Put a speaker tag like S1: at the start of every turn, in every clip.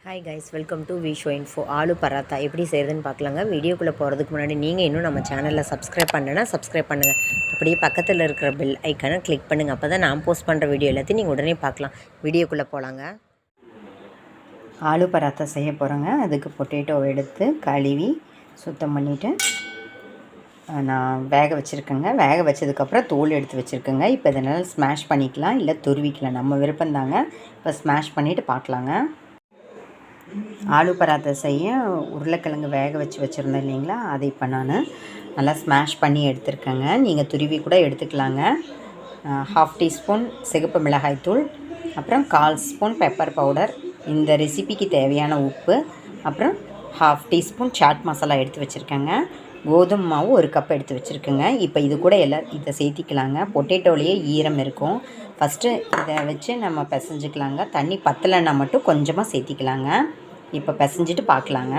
S1: Hi guys, welcome to Visho info. Aloo paratha எப்படி செய்கிறதுன்னு பார்க்கலாங்க. வீடியோக்குள்ளே போகிறதுக்கு முன்னாடி நீங்கள் இன்னும் நம்ம சேனலில் சப்ஸ்கிரைப் பண்ணலைன்னா சப்ஸ்கிரைப் பண்ணுங்கள். அப்படியே பக்கத்தில் இருக்கிற பெல் ஐக்கானை கிளிக் பண்ணுங்கள். அப்போ தான் நான் போஸ்ட் பண்ணுற வீடியோ எல்லாத்தையும் நீங்கள் உடனே பார்க்கலாம். வீடியோக்குள்ளே போகலாங்க. ஆலு பராத்தா செய்ய போகிறோங்க. அதுக்கு பொட்டேட்டோவை எடுத்து கழுவி சுத்தம் பண்ணிவிட்டு நான் வேக வச்சுருக்கேங்க. வேக வச்சதுக்கப்புறம் தோல் எடுத்து வச்சுருக்கேங்க. இப்போ இதனால் ஸ்மாஷ் பண்ணிக்கலாம், இல்லை துருவிக்கலாம், நம்ம விருப்பந்தாங்க. இப்போ ஸ்மாஷ் பண்ணிவிட்டு பார்க்கலாங்க. ஆலு பராத்தா செய்ய உருளைக்கிழங்கு வேக வச்சுருந்தேன் இல்லைங்களா, அதை இப்போ நான் நல்லா ஸ்மாஷ் பண்ணி எடுத்துருக்கேங்க. நீங்கள் துருவி கூட எடுத்துக்கலாங்க. 1/2 டீஸ்பூன் சிகப்பு மிளகாய்த்தூள், அப்புறம் 1/4 ஸ்பூன் பெப்பர் பவுடர், இந்த ரெசிபிக்கு தேவையான உப்பு, அப்புறம் 1/2 டீஸ்பூன் சாட் மசாலா எடுத்து வச்சுருக்கேங்க. கோதுமை மாவு 1 கப் எடுத்து வச்சுருக்கேங்க. இப்போ இது கூட இதை சேர்த்திக்கலாங்க. பொட்டேட்டோலேயே ஈரம் இருக்கும். ஃபஸ்ட்டு இதை வச்சு நம்ம பிசைஞ்சிக்கலாங்க. தண்ணி பத்தலைன்னா மட்டும் கொஞ்சமாக சேர்த்திக்கலாங்க. இப்போ பிசைஞ்சிட்டு பார்க்கலாங்க.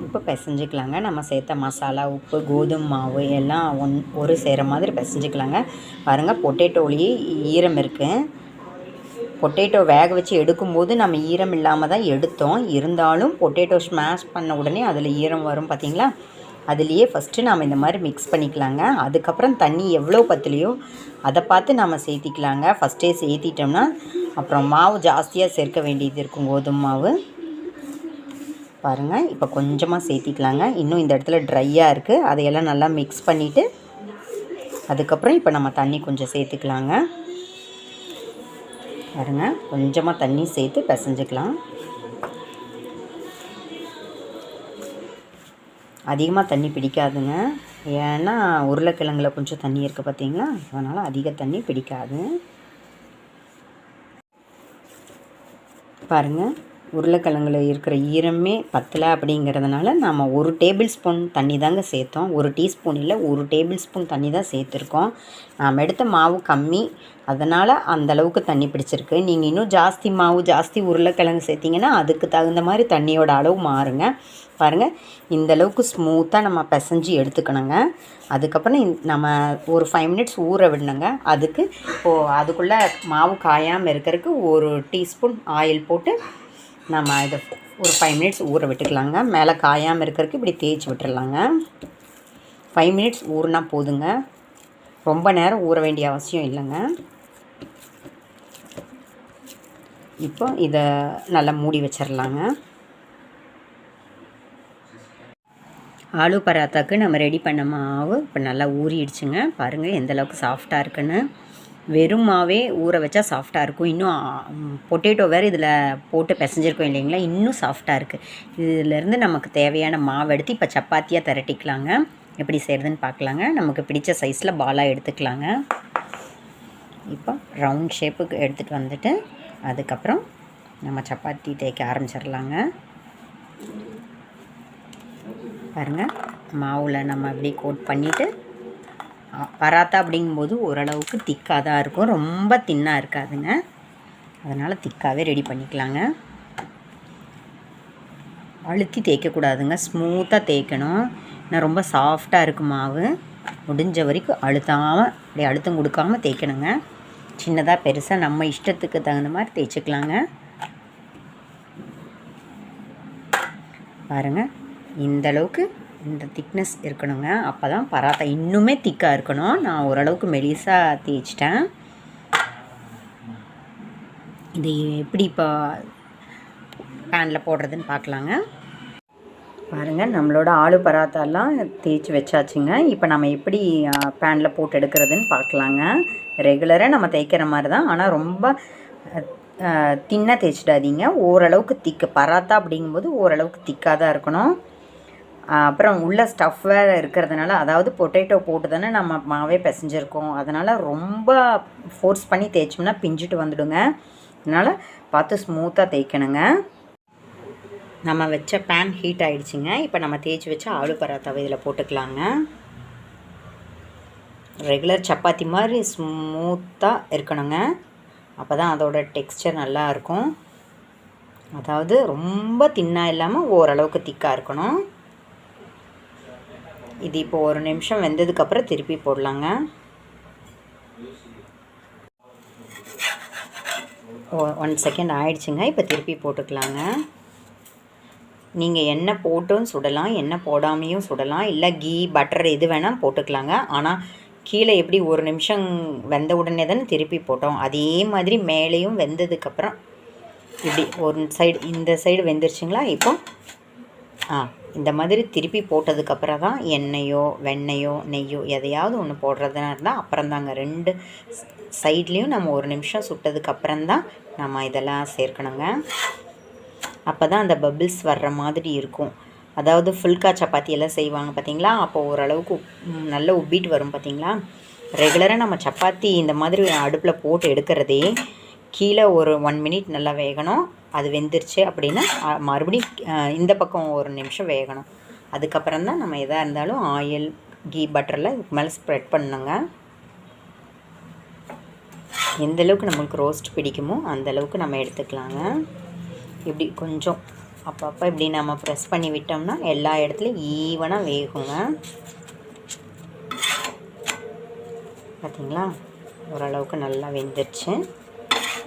S1: இப்போ பிசைஞ்சிக்கலாங்க. நம்ம சேர்த்த மசாலா, உப்பு, கோதுமை மாவு எல்லாம் ஒரு சேர மாதிரி பிசைஞ்சிக்கலாங்க. பாருங்கள், பொட்டேட்டோலேயே ஈரம் இருக்குது. பொட்டேட்டோ வேக வச்சு எடுக்கும்போது நம்ம ஈரம் இல்லாமல் தான் எடுத்தோம். இருந்தாலும் பொட்டேட்டோ ஸ்மாஷ் பண்ண உடனே அதில் ஈரம் வரும் பார்த்தீங்களா. அதுலேயே ஃபஸ்ட்டு நாம் இந்த மாதிரி மிக்ஸ் பண்ணிக்கலாங்க. அதுக்கப்புறம் தண்ணி எவ்வளோ பத்தலையோ அதை பார்த்து நம்ம சேர்த்திக்கலாங்க. ஃபஸ்ட்டே சேர்த்திட்டோம்னா அப்புறம் மாவு ஜாஸ்தியாக சேர்க்க வேண்டியது இருக்கும், கோதுமை மாவு. பாருங்கள், இப்போ கொஞ்சமாக சேர்த்திக்கலாங்க. இன்னும் இந்த இடத்துல ட்ரையாக இருக்குது. அதையெல்லாம் நல்லா மிக்ஸ் பண்ணிவிட்டு அதுக்கப்புறம் இப்போ நம்ம தண்ணி கொஞ்சம் சேர்த்துக்கலாங்க. பாருங்கள், கொஞ்சமாக தண்ணி சேர்த்து பிசைஞ்சிக்கலாம். அதிகமாக தண்ணி பிடிக்காதுங்க. ஏன்னா உருளைக்கிழங்குல கொஞ்சம் தண்ணி இருக்குது பார்த்தீங்களா, அதனால் அதிக தண்ணி பிடிக்காது. பாருங்கள், உருளைக்கிழங்குல இருக்கிற ஈரமே பத்தலை அப்படிங்கிறதுனால நம்ம 1 டேபிள் ஸ்பூன் தண்ணி தாங்க சேர்த்தோம். 1 டீஸ்பூன் இல்லை, 1 டேபிள் ஸ்பூன் தண்ணி தான் சேர்த்துருக்கோம். நாம் எடுத்த மாவு கம்மி, அதனால் அந்தளவுக்கு தண்ணி பிடிச்சிருக்கு. நீங்கள் இன்னும் ஜாஸ்தி மாவு, ஜாஸ்தி உருளைக்கிழங்கு சேர்த்திங்கன்னா அதுக்கு தகுந்த மாதிரி தண்ணியோட அளவு மாறுங்க. பாருங்கள், இந்தளவுக்கு ஸ்மூத்தாக நம்ம பிசைஞ்சு எடுத்துக்கணுங்க. அதுக்கப்புறம் நம்ம ஒரு 5 மினிட்ஸ் ஊற விடணுங்க. அதுக்குள்ளே மாவு காயாமல் இருக்கிறதுக்கு 1 டீஸ்பூன் ஆயில் போட்டு நம்ம இதை ஒரு 5 மினிட்ஸ் ஊற விட்டுக்கலாங்க. மேலே காயாமல் இருக்கிறதுக்கு இப்படி தேய்ச்சி விட்டுறலாங்க. 5 மினிட்ஸ் ஊறினா போதுங்க. ரொம்ப நேரம் ஊற வேண்டிய அவசியம் இல்லைங்க. இப்போ இதை நல்லா மூடி வச்சிடலாங்க. ஆலு பராத்தாக்கு நம்ம ரெடி பண்ண மாவு இப்போ நல்லா ஊறிடுச்சுங்க. பாருங்கள் எந்தளவுக்கு சாஃப்டாக இருக்குன்னு. வெறும் மாவே ஊற வச்சா சாஃப்டாக இருக்கும். இன்னும் பொட்டேட்டோ வேறு இதில் போட்டு பிசைஞ்சிருக்கோம் இல்லைங்களா, இன்னும் சாஃப்டாக இருக்குது. இதிலேருந்து நமக்கு தேவையான மாவு எடுத்து இப்போ சப்பாத்தியாக திரட்டிக்கலாங்க. எப்படி செய்கிறதுன்னு பார்க்கலாங்க. நமக்கு பிடிச்ச சைஸில் பாலாக எடுத்துக்கலாங்க. இப்போ ரவுண்ட் ஷேப்புக்கு எடுத்துகிட்டு வந்துட்டு அதுக்கப்புறம் நம்ம சப்பாத்தி தேய்க்க ஆரம்பிச்சிடலாங்க. பாருங்கள், மாவில் நம்ம அப்படி கோட் பண்ணிவிட்டு, பராத்தா அப்படிங்கும்போது ஓரளவுக்கு திக்காக தான் இருக்கும், ரொம்ப தின்னாக இருக்காதுங்க. அதனால் திக்காகவே ரெடி பண்ணிக்கலாங்க. அழுத்தி தேய்க்கக்கூடாதுங்க, ஸ்மூத்தாக தேய்க்கணும். நான் ரொம்ப சாஃப்டாக இருக்கும் மாவு. முடிஞ்ச வரைக்கும் அழுத்தாமல், அப்படி அழுத்தம் கொடுக்காமல் தேய்க்கணுங்க. சின்னதாக பெருசாக நம்ம இஷ்டத்துக்கு தகுந்த மாதிரி தேய்ச்சிக்கலாங்க. பாருங்கள், இந்தளவுக்கு இந்த திக்னஸ் இருக்கணுங்க. அப்போ தான் பராத்தா இன்னுமே திக்காக இருக்கணும். நான் ஓரளவுக்கு மெலிசாக தேய்ச்சிட்டேன். இது எப்படி இப்போ பேனில் போடுறதுன்னு பார்க்கலாங்க. பாருங்கள், நம்மளோட ஆலு பராத்தாலாம் தேய்ச்சி வச்சாச்சுங்க. இப்போ நம்ம எப்படி பேனில் போட்டு எடுக்கிறதுன்னு பார்க்கலாங்க. ரெகுலராக நம்ம தேய்க்கிற மாதிரி தான், ஆனால் ரொம்ப தின்னாக தேய்ச்சிடாதீங்க. ஓரளவுக்கு திக்கு, பராத்தா அப்படிங்கும்போது ஓரளவுக்கு திக்காக தான் இருக்கணும். அப்புறம் உள்ள ஸ்டஃப் வேறு இருக்கிறதுனால, அதாவது பொட்டேட்டோ போட்டு தானே நம்ம மாவே பிசைஞ்சிருக்கோம், அதனால் ரொம்ப ஃபோர்ஸ் பண்ணி தேய்ச்சோம்னா பிஞ்சிட்டு வந்துடுங்க. அதனால் பார்த்து ஸ்மூத்தாக தேய்க்கணுங்க. நம்ம வச்ச பேன் ஹீட் ஆகிடுச்சிங்க. இப்போ நம்ம தேய்ச்சி வச்ச ஆலு பராத்தாவை இதில் போட்டுக்கலாங்க. ரெகுலர் சப்பாத்தி மாதிரி ஸ்மூத்தாக இருக்கணுங்க. அப்போ தான் அதோட டெக்ஸ்சர் நல்லாயிருக்கும். அதாவது ரொம்ப தின்னாக இல்லாமல் ஓரளவுக்கு திக்காக இருக்கணும். இது இப்போ 1 நிமிஷம் வெந்ததுக்கப்புறம் திருப்பி போடலாங்க. 1 செகண்ட் ஆயிடுச்சுங்க. இப்போ திருப்பி போட்டுக்கலாங்க. நீங்கள் எண்ணெய் போட்டும் சுடலாம், எண்ணெய் போடாமையும் சுடலாம், இல்லை கீ பட்டர் எது வேணால் போட்டுக்கலாங்க. ஆனால் கீழே எப்படி ஒரு நிமிஷம் வெந்த உடனே தானே திருப்பி போட்டோம், அதே மாதிரி மேலேயும் வெந்ததுக்கப்புறம் இப்படி ஒரு சைடு, இந்த சைடு வெந்துருச்சுங்களா. இப்போ இந்த மாதிரி திருப்பி போட்டதுக்கப்புறம் தான் எண்ணெயோ வெண்ணெயோ நெய்யோ எதையாவது ஒன்று போடுறதா இருந்தால் அப்புறம்தாங்க 2 சைட்லேயும் நம்ம ஒரு நிமிஷம் சுட்டதுக்கப்புறம்தான் நம்ம இதெல்லாம் சேர்க்கணுங்க. அப்போ தான் அந்த பபிள்ஸ் வர்ற மாதிரி இருக்கும். அதாவது ஃபுல்கா சப்பாத்தி எல்லாம் செய்வாங்க பார்த்தீங்களா, அப்போ ஓரளவுக்கு நல்ல உப்பிட்டு வரும் பார்த்தீங்களா. ரெகுலராக நம்ம சப்பாத்தி இந்த மாதிரி அடுப்பில் போட்டு எடுக்கிறதே கீழே ஒரு 1 மினிட் நல்லா வேகணும். அது வெந்துருச்சு அப்படின்னா மறுபடியும் இந்த பக்கம் ஒரு நிமிஷம் வேகணும். அதுக்கப்புறம் தான் நம்ம எதாக இருந்தாலும் ஆயில் கீ பட்டரில் இதுக்கு மேலே ஸ்ப்ரெட் பண்ணுங்க. எந்தளவுக்கு நம்மளுக்கு ரோஸ்ட் பிடிக்குமோ அந்தளவுக்கு நம்ம எடுத்துக்கலாங்க. இப்படி கொஞ்சம் அப்பப்போ இப்படி நம்ம ப்ரெஸ் பண்ணி விட்டோம்னா எல்லா இடத்துலையும் ஈவனாக வேகுங்க. பார்த்திங்களா, ஓரளவுக்கு நல்லா வெந்துருச்சு.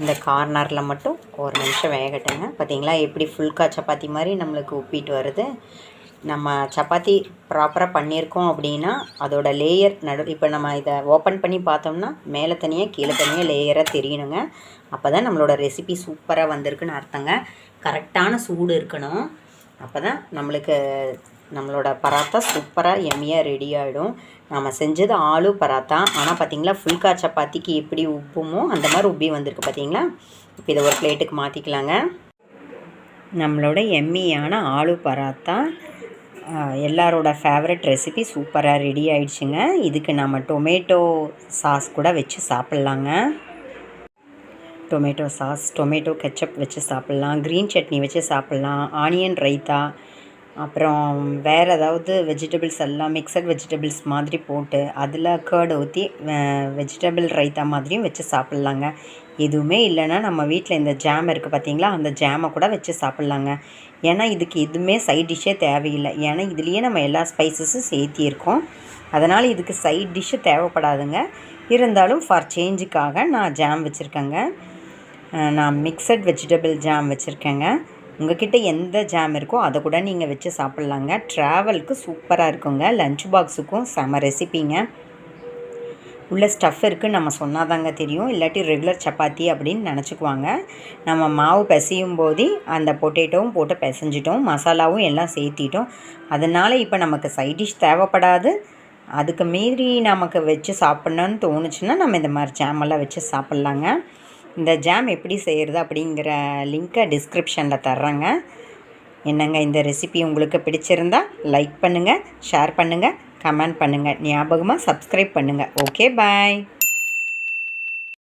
S1: இந்த கார்னரில் மட்டும் ஒரு நிமிஷம் வேகட்டுங்க. பார்த்திங்களா எப்படி ஃபுல்கா சப்பாத்தி மாதிரி நம்மளுக்கு உப்பிட்டு வருது. நம்ம சப்பாத்தி ப்ராப்பராக பண்ணியிருக்கோம் அப்படின்னா அதோட லேயர் இப்போ நம்ம இதை ஓப்பன் பண்ணி பார்த்தோம்னா மேலே தனியாக கீழே தனியாக லேயராக தெரியணுங்க. அப்போ தான் நம்மளோட ரெசிபி சூப்பராக வந்திருக்குன்னு அர்த்தங்க. கரெக்டான சூடு இருக்கணும். அப்போ தான் நம்மளோட பராத்தா சூப்பராக எம்மியாக ரெடி ஆகிடும். நம்ம செஞ்சது ஆலு பராத்தா. ஆனால் பார்த்திங்களா ஃபுல்கா சப்பாத்திக்கு எப்படி உப்புமோ அந்த மாதிரி உப்பி வந்திருக்கு பார்த்திங்களா. இப்போ இதை ஒரு பிளேட்டுக்கு மாற்றிக்கலாங்க. நம்மளோட எம்மியான ஆலு பராத்தா எல்லாரோட ஃபேவரட் ரெசிபி சூப்பராக ரெடி ஆகிடுச்சுங்க. இதுக்கு நம்ம டொமேட்டோ சாஸ் கூட வச்சு சாப்பிட்லாங்க. டொமேட்டோ சாஸ், டொமேட்டோ கெச்சப் வச்சு சாப்பிட்லாம், க்ரீன் சட்னி வச்சு சாப்பிட்லாம், ஆனியன் ரைத்தா, அப்புறம் வேறு ஏதாவது வெஜிடபிள்ஸ் எல்லாம் மிக்சட் வெஜிடபிள்ஸ் மாதிரி போட்டு அதில் கர்டு ஊற்றி வெஜிடபிள் ரைத்தா மாதிரியும் வச்சு சாப்பிட்லாங்க. எதுவுமே இல்லைன்னா நம்ம வீட்டில் இந்த ஜாம் இருக்குது பார்த்திங்களா, அந்த ஜாமை கூட வச்சு சாப்பிட்லாங்க. ஏன்னா இதுக்கு எதுவுமே சைட் டிஷ்ஷே தேவையில்லை. ஏன்னா இதுலேயே நம்ம எல்லா ஸ்பைசஸும் சேர்த்தியிருக்கோம். அதனால் இதுக்கு சைட் டிஷ்ஷு தேவைப்படாதுங்க. இருந்தாலும் ஃபார் சேஞ்சுக்காக நான் ஜாம் வச்சுருக்கேங்க. நான் மிக்சட் வெஜிடபிள் ஜாம் வச்சுருக்கேங்க. உங்கள்கிட்ட எந்த ஜாம் இருக்கோ அதை கூட நீங்கள் வச்சு சாப்பிட்லாங்க. ட்ராவலுக்கு சூப்பராக இருக்குங்க. லஞ்ச் பாக்ஸுக்கும் செம ரெசிப்பிங்க. உள்ள ஸ்டஃப் இருக்குதுன்னு நம்ம சொன்னால் தாங்க தெரியும். இல்லாட்டி ரெகுலர் சப்பாத்தி அப்படின்னு நினச்சிக்குவாங்க. நம்ம மாவு பிசையும் போது அந்த பொட்டேட்டோவும் போட்டு பிசைஞ்சிட்டோம், மசாலாவும் எல்லாம் சேர்த்திட்டோம். அதனால் இப்போ நமக்கு சைட் டிஷ் தேவைப்படாது. அதுக்கு மீறி நமக்கு வச்சு சாப்பிட்ணுன்னு தோணுச்சுன்னா நம்ம இந்த மாதிரி ஜாமெல்லாம் வச்சு சாப்பிட்லாங்க. இந்த ஜாம் எப்படி செய்கிறது அப்படிங்கிற லிங்க்கை டிஸ்கிரிப்ஷனில் தர்றேங்க. என்னங்க இந்த ரெசிபி உங்களுக்கு பிடிச்சிருந்தா லைக் பண்ணுங்கள், ஷேர் பண்ணுங்கள், கமெண்ட் பண்ணுங்கள். ஞாபகமாக சப்ஸ்கிரைப் பண்ணுங்கள். ஓகே, பாய்.